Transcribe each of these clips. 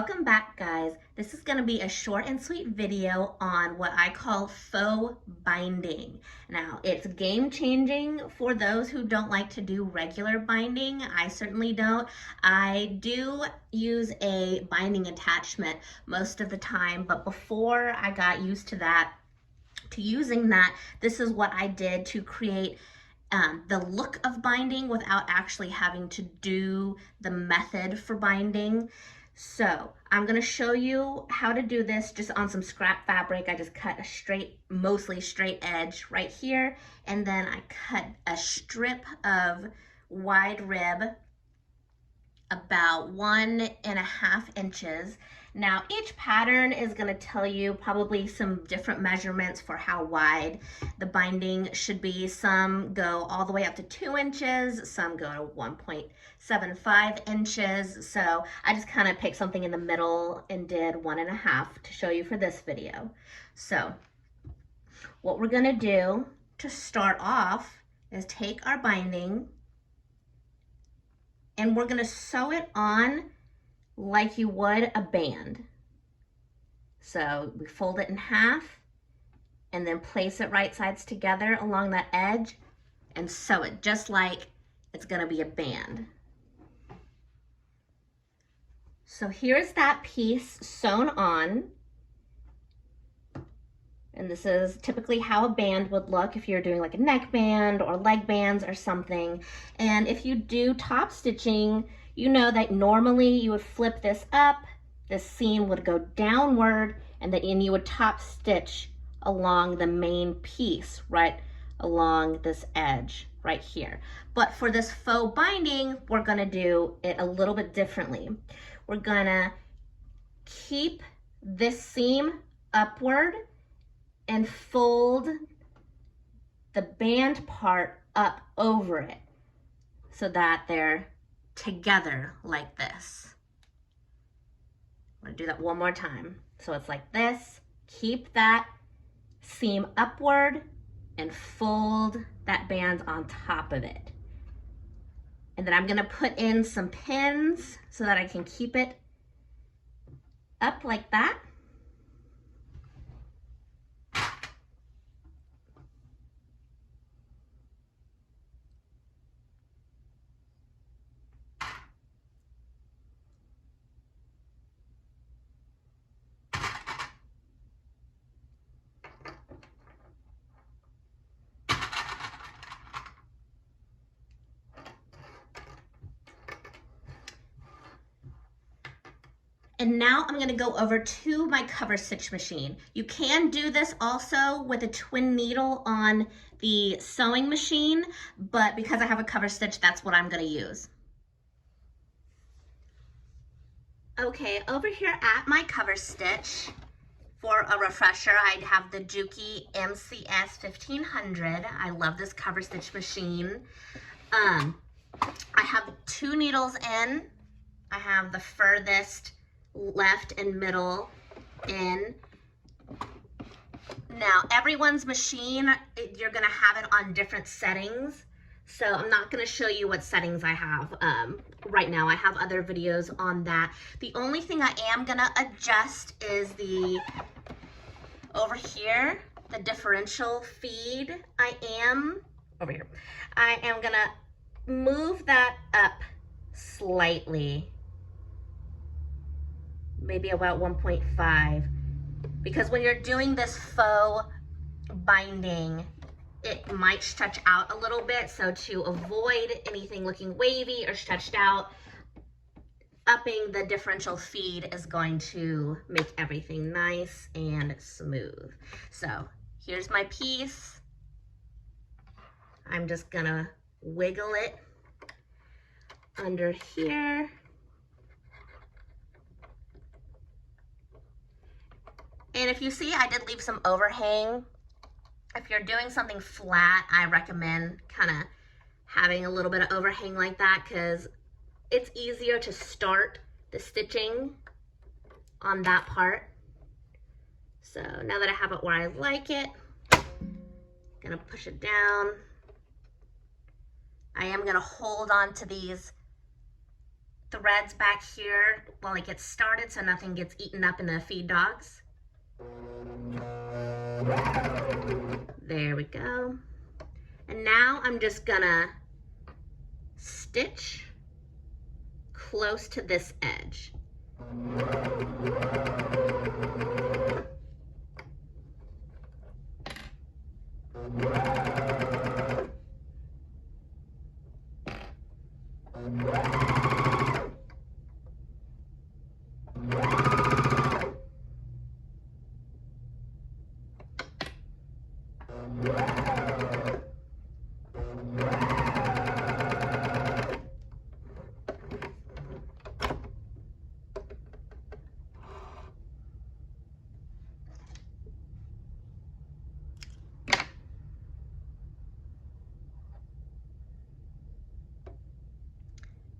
Welcome back, guys. This is going to be a short and sweet video on what I call faux binding. Now, it's game changing for those who don't like to do regular binding. I certainly don't. I do use a binding attachment most of the time, but before I got used to that, using that, this is what I did to create the look of binding without actually having to do the method for binding. So I'm going to show you how to do this just on some scrap fabric. I just cut a straight, mostly straight edge right here, and then I cut a strip of wide rib about 1.5 inches. Now each pattern is going to tell you probably some different measurements for how wide the binding should be. Some go all the way up to 2 inches, some go to 1.75 inches. So I just kind of picked something in the middle and did 1.5 to show you for this video. So what we're going to do to start off is take our binding and we're going to sew it on like you would a band. So we fold it in half and then place it right sides together along that edge and sew it just like it's going to be a band. So here's that piece sewn on. And this is typically how a band would look if you're doing like a neck band or leg bands or something. And if you do top stitching, you know that normally you would flip this up, this seam would go downward, and then you would top stitch along the main piece, right along this edge right here. But for this faux binding, we're gonna do it a little bit differently. We're gonna keep this seam upward and fold the band part up over it so that they're together like this. I'm gonna do that one more time. So it's like this, keep that seam upward and fold that band on top of it. And then I'm gonna put in some pins so that I can keep it up like that. And now I'm gonna go over to my cover stitch machine. You can do this also with a twin needle on the sewing machine, but because I have a cover stitch, that's what I'm gonna use. Okay, over here at my cover stitch, for a refresher, I have the Juki MCS 1500. I love this cover stitch machine. I have 2 needles in. I have the furthest left and middle in. Now, everyone's machine, you're gonna have it on different settings. So I'm not gonna show you what settings I have right now. I have other videos on that. The only thing I am gonna adjust is over here, the differential feed. I am gonna move that up slightly, maybe about 1.5, because when you're doing this faux binding, it might stretch out a little bit. So to avoid anything looking wavy or stretched out, upping the differential feed is going to make everything nice and smooth. So here's my piece. I'm just gonna wiggle it under here. And if you see, I did leave some overhang. If you're doing something flat, I recommend kind of having a little bit of overhang like that because it's easier to start the stitching on that part. So now that I have it where I like it, I'm gonna push it down. I am gonna hold on to these threads back here while it gets started so nothing gets eaten up in the feed dogs. There we go. And now I'm just gonna stitch close to this edge.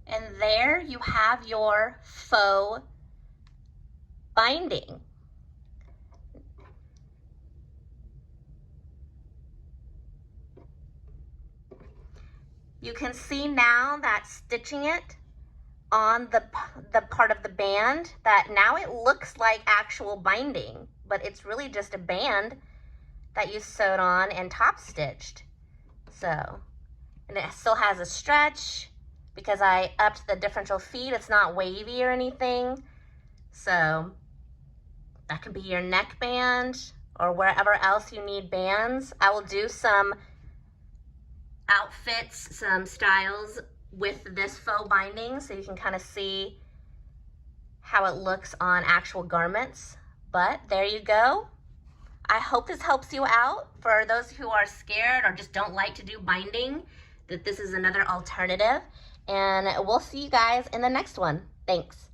And there you have your faux binding. You can see now that stitching it on the part of the band, that now it looks like actual binding, but it's really just a band that you sewed on and top stitched. So, and it still has a stretch because I upped the differential feed. It's not wavy or anything. So that could be your neck band or wherever else you need bands. I will do some outfits, some styles with this faux binding so you can kind of see how it looks on actual garments. But there you go. I hope this helps you out. For those who are scared or just don't like to do binding, that this is another alternative. And we'll see you guys in the next one. Thanks.